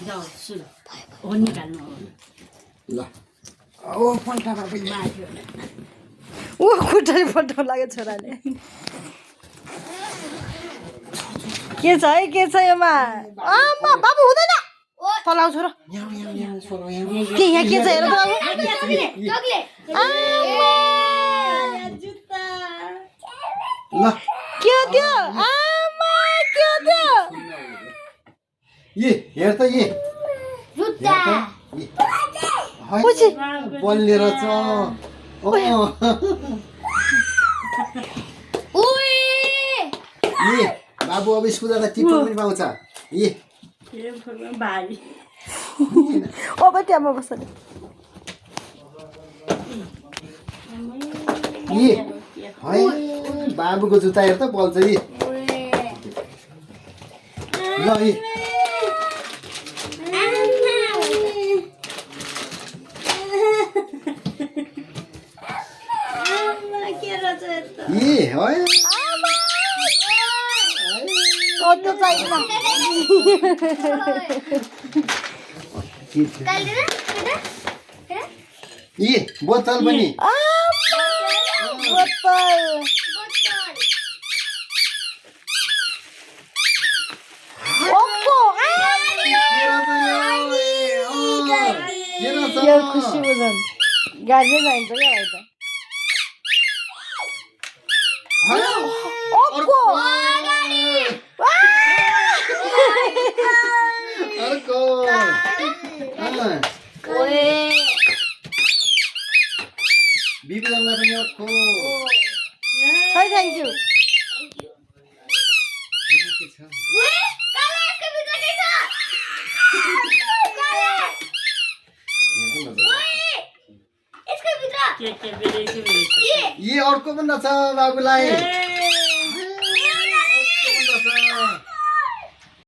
जाऊ सुरु हो निकाल्नु ल ओ पल्टामा पनि माथि ऊ खुट्टाले पल्टाउनु लाग्यो छोराले के छ है के छ योमा आमा बाबु हुँदैन तलाउ छोरा यहाँ यहाँ यहाँ छोरो यहाँ के यहाँ के छ हेर त बाबु आमा जुत्ता ल के हो त्यो आमा के हो त्यो ये हेर त ये जुत्ता पछि बल्ने रहेछ ये बाबु अब स्कुल जाँदा टिप्पो पनि पाउँछ ये भारी अब त्यहाँ बस्छ ये है बाबुको जुत्ता हेर त बल्छ यी ल यी ये है त्यो चाहिँदैन ये बोतल पनि बोतल ओप्पो यो खुसी बुझन् गाडी जान्छ क्या भाइ त ओप्पो अर्को बिबिजनलाई पनि अर्को है थ्याङ्क यू के छ ये अर्को पनि रहेछ बाबुलाई अर्को पनि रहेछ